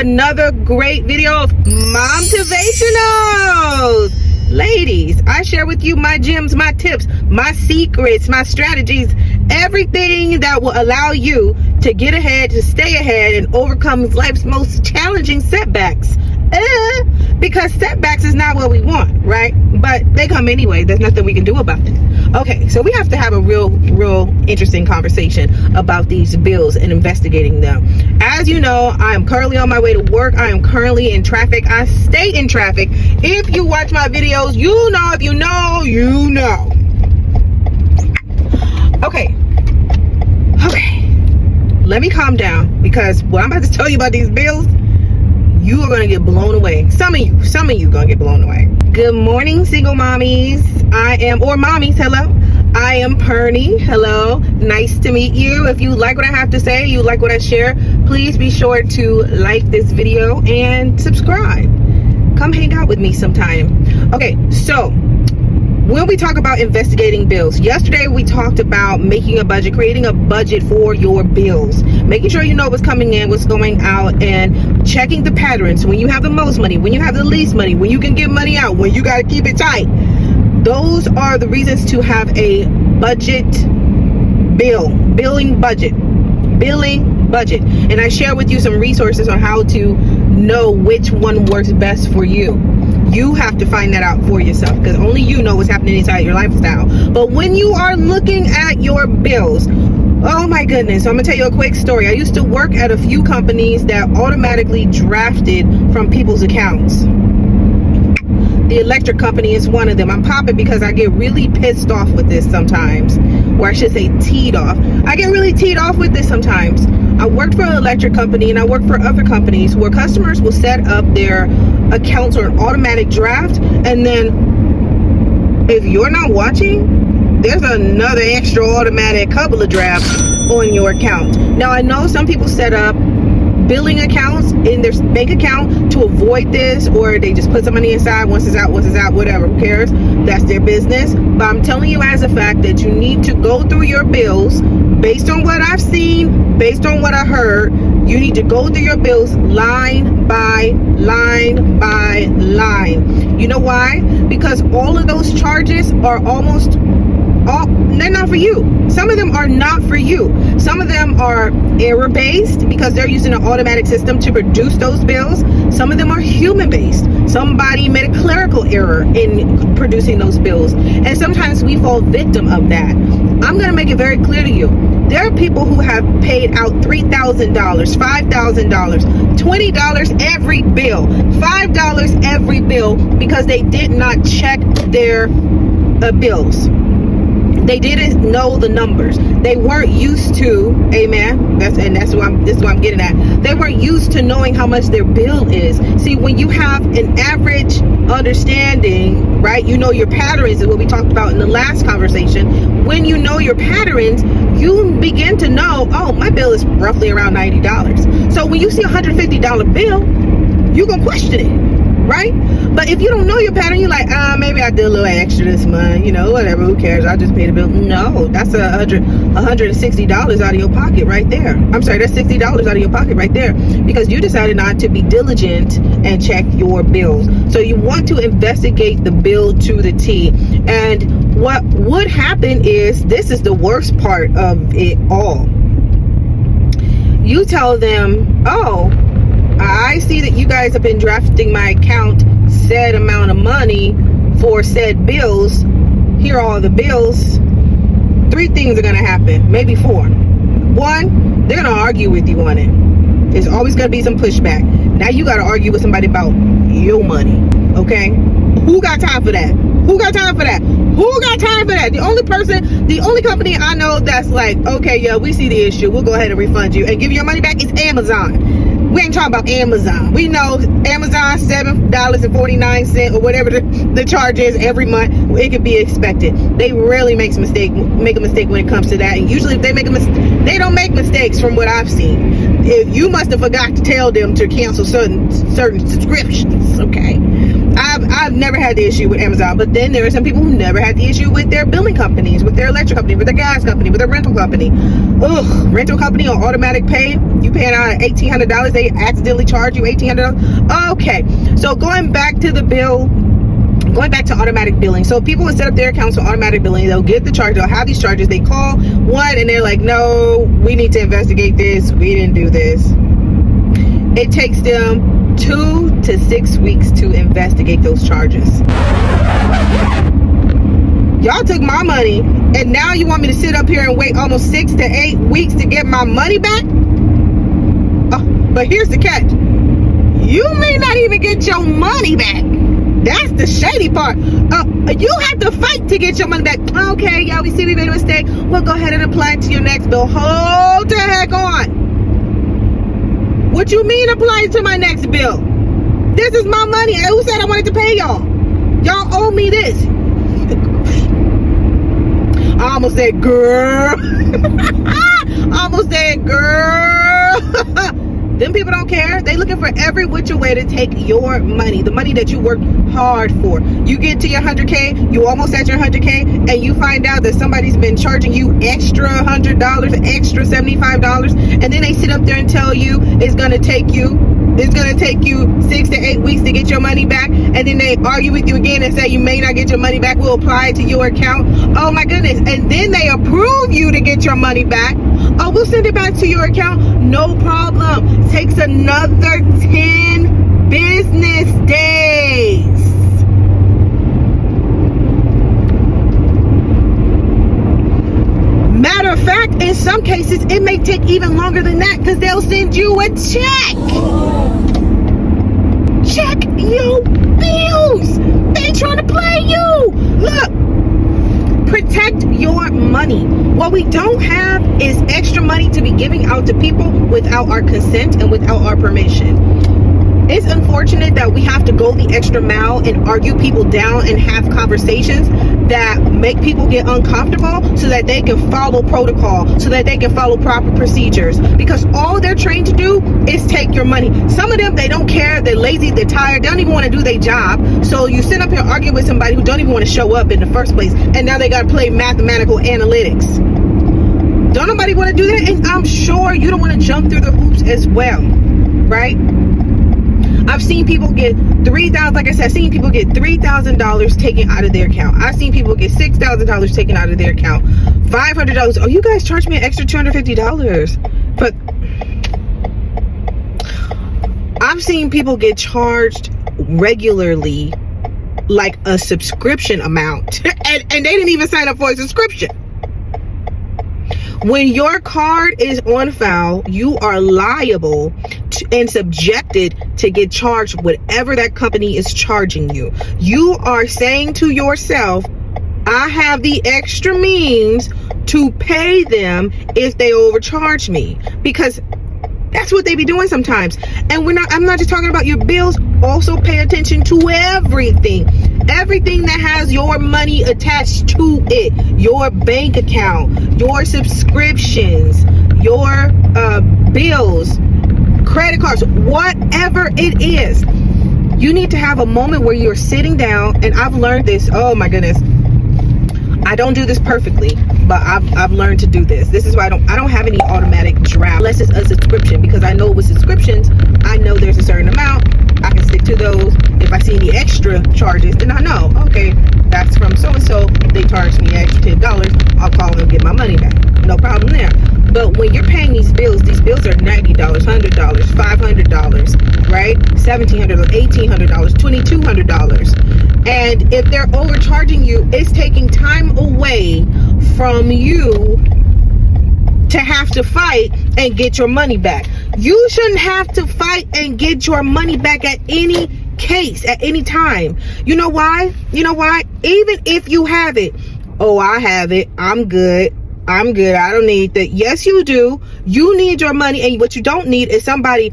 another great video of Momtivationals. Ladies, I share with you my gems, my tips, my secrets, my strategies, everything that will allow you to get ahead, to stay ahead, and overcome life's most challenging setbacks. Because setbacks is not what we want, right? But they come anyway. There's nothing we can do about it. Okay, so we have to have a real interesting conversation about these bills and investigating them. As you know, I am currently on my way to work. I am currently in traffic. I stay in traffic. If you watch my videos, you know. If you know, you know. Okay. Let me calm down, because what I'm about to tell you about these bills, you are going to get blown away. Some of you going to get blown away. Good morning, single mommies. Or mommies, hello. I am Pernie. Hello. Nice to meet you. If you like what I have to say, you like what I share, please be sure to like this video and subscribe. Come hang out with me sometime. Okay, so when we talk about investigating bills, yesterday we talked about making a budget, creating a budget for your bills, making sure you know what's coming in, what's going out, and checking the patterns. When you have the most money, when you have the least money, when you can get money out, when you got to keep it tight. Those are the reasons to have a budget, billing budget. And I share with you some resources on how to know which one works best for you. You have to find that out for yourself, because only you know what's happening inside your lifestyle. But when you are looking at your bills, oh my goodness, I'm gonna tell you a quick story. I used to work at a few companies that automatically drafted from people's accounts. The electric company is one of them. I'm popping because I get really pissed off with this sometimes, or I should say teed off. I get really teed off with this sometimes. I worked for an electric company, and I work for other companies where customers will set up their accounts or an automatic draft, and then if you're not watching, there's another extra automatic couple of drafts on your account. Now, I know some people set up billing accounts in their bank account to avoid this, or they just put some money inside, once it's out, whatever, who cares? That's their business. But I'm telling you as a fact that you need to go through your bills based on what I've seen, based on what I heard. You need to go through your bills line by line by line. You know why? Because all of those charges are they're not for you. Some of them are not for you. Some of them are error-based because they're using an automatic system to produce those bills. Some of them are human-based. Somebody made a clerical error in producing those bills. And sometimes we fall victim of that. I'm going to make it very clear to you. There are people who have paid out $3,000, $5,000, $20 every bill, $5 every bill because they did not check their bills. They didn't know the numbers. They weren't used to, amen. This is what I'm getting at. They weren't used to knowing how much their bill is. See, when you have an average understanding, right? You know your patterns is what we talked about in the last conversation. When you know your patterns, you begin to know, oh, my bill is roughly around $90. So when you see a $150 bill, you're gonna question it, right? But if you don't know your pattern, you're like, maybe I did a little extra this month, whatever, who cares, I just paid a bill. No, that's $160 out of your pocket right there. I'm sorry, that's $60 out of your pocket right there, because you decided not to be diligent and check your bills. So you want to investigate the bill to the T. And what would happen is, this is the worst part of it all. You tell them, oh, I see that you guys have been drafting my account said amount of money for said bills. Here are all the bills. 3 things are going to happen, maybe 4. 1, they're going to argue with you on it. There's always going to be some pushback. Now you got to argue with somebody about your money, okay? Who got time for that? Who got time for that? Who got time for that? The only company I know that's like, okay, yeah, we see the issue, we'll go ahead and refund you and give you your money back is Amazon. We ain't talking about Amazon. We know Amazon, $7.49 or whatever the charge is every month. It could be expected. They rarely make a mistake when it comes to that. And usually if they make a mistake, they don't make mistakes from what I've seen. If you must have forgot to tell them to cancel certain subscriptions, okay? I've never had the issue with Amazon, but then there are some people who never had the issue with their billing companies, with their electric company, with their gas company, with their rental company. Ugh, rental company on automatic pay, you paying out $1,800, they accidentally charge you $1,800. Okay, so going back to the bill, going back to automatic billing. So people would set up their accounts for automatic billing. They'll get the charge, they'll have these charges, they call one and they're like, no, we need to investigate this, we didn't do this. It takes them 2 to 6 weeks to investigate those charges. Y'all took my money and now you want me to sit up here and wait almost 6 to 8 weeks to get my money back? Oh, but here's the catch. You may not even get your money back. That's the shady part. You have to fight to get your money back. Okay, yeah, we see we made a mistake. We'll go ahead and apply it to your next bill. Hold the heck on. What you mean apply it to my next bill? This is my money. Who said I wanted to pay y'all? Y'all owe me this. I almost said girl. I almost said girl. Them people don't care. They looking for every which way to take your money, the money that you worked hard for. You get to your 100K, you almost at your 100K, and you find out that somebody's been charging you extra $100, extra $75, and then they sit up there and tell you it's gonna take you 6 to 8 weeks to get your money back, and then they argue with you again and say you may not get your money back. We'll apply it to your account. Oh my goodness. And then they approve you to get your money back. Oh, we'll send it back to your account. No problem. Takes another 10 business days. Matter of fact, in some cases, it may take even longer than that because they'll send you a check. Check your bills. They trying to play you. Look, protect your money. What we don't have is extra money to be giving out to people without our consent and without our permission. It's unfortunate that we have to go the extra mile and argue people down and have conversations that make people get uncomfortable so that they can follow protocol, so that they can follow proper procedures, because all they're trained to do is take your money. Some of them, they don't care, they're lazy, they're tired, they don't even want to do their job. So you sit up here arguing with somebody who don't even want to show up in the first place, and now they got to play mathematical analytics. Don't nobody want to do that, and I'm sure you don't want to jump through the hoops as well, right? I've seen people get $3,000 taken out of their account. I've seen people get $6,000 taken out of their account. $500. Oh, you guys charged me an extra $250. But I've seen people get charged regularly, like a subscription amount, and they didn't even sign up for a subscription. When your card is on file, you are liable and subjected to get charged whatever that company is charging you. You are saying to yourself, I have the extra means to pay them if they overcharge me, because that's what they be doing sometimes. And I'm not just talking about your bills. Also pay attention to everything that has your money attached to it. Your bank account, your subscriptions, your bills, credit cards, whatever it is. You need to have a moment where you're sitting down, and I've learned this. Oh my goodness. I don't do this perfectly, but I've learned to do this. This is why I don't have any automatic draft unless it's a subscription, because I know with subscriptions, I know there's a certain amount. I can stick to those. If I see any extra charges, then I know, okay, that's from so-and-so. They charged me extra $10. I'll call them and get my money back. No problem there. But when you're paying these bills are $90, $100, $500, right? $1,700, $1,800, $2,200. And if they're overcharging you, it's taking time away from you to have to fight and get your money back. You shouldn't have to fight and get your money back at any case, at any time. You know why? Even if you have it. Oh, I have it. I'm good. I don't need that. Yes, you do. You need your money, and what you don't need is somebody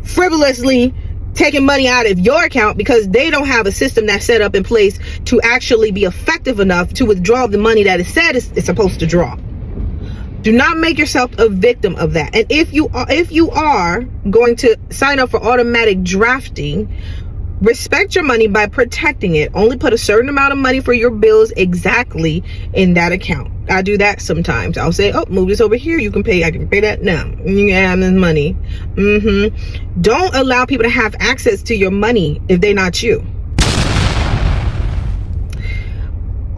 frivolously taking money out of your account because they don't have a system that's set up in place to actually be effective enough to withdraw the money that is said it's supposed to draw. Do not make yourself a victim of that. And if you are going to sign up for automatic drafting, respect your money by protecting it. Only put a certain amount of money for your bills exactly in that account. I do that sometimes. I'll say, oh, move this over here. You can pay. I can pay that now. You can have this money. Don't allow people to have access to your money if they're not you.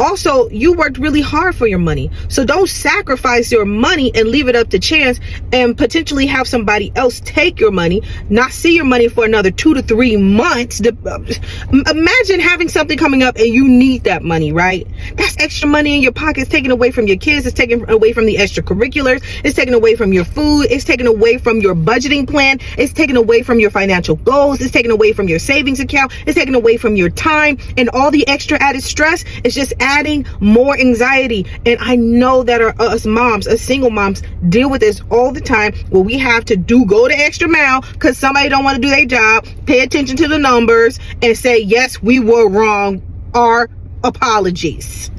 Also, you worked really hard for your money. So don't sacrifice your money and leave it up to chance and potentially have somebody else take your money, not see your money for another 2 to 3 months. Imagine having something coming up and you need that money, right? That's extra money in your pocket. It's taken away from your kids. It's taken away from the extracurriculars. It's taken away from your food. It's taken away from your budgeting plan. It's taken away from your financial goals. It's taken away from your savings account. It's taken away from your time, and all the extra added stress is just adding more anxiety. And I know that us moms, us single moms, deal with this all the time, where we have to go the extra mile because somebody don't want to do their job, pay attention to the numbers, and say, yes, we were wrong. Our apologies.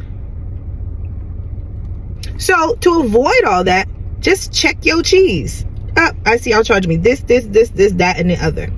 So to avoid all that, just check your cheese. I see y'all charging me this, that, and the other.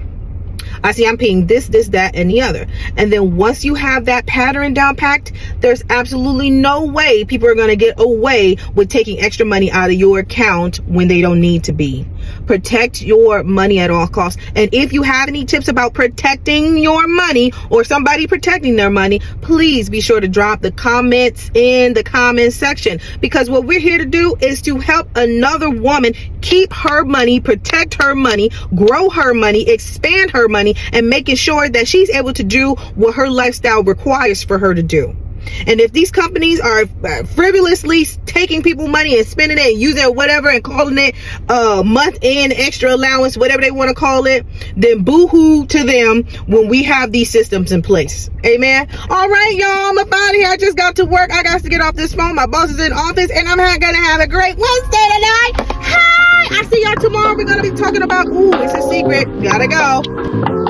I see I'm paying this, that, and the other. And then once you have that pattern down packed, there's absolutely no way people are going to get away with taking extra money out of your account when they don't need to be. Protect your money at all costs. And if you have any tips about protecting your money or somebody protecting their money, please be sure to drop the comments in the comment section, because what we're here to do is to help another woman keep her money, protect her money, grow her money, expand her money, and making sure that she's able to do what her lifestyle requires for her to do. And if these companies are frivolously taking people money and spending it and using it whatever and calling it month end extra allowance, whatever they want to call it, then boo-hoo to them when we have these systems in place. Amen. All right, y'all, I'm about here. I just got to work. I got to get off this phone. My boss is in office, and I'm gonna have a great Wednesday tonight. Hi, I see y'all tomorrow. We're gonna be talking about, it's a secret. Gotta go.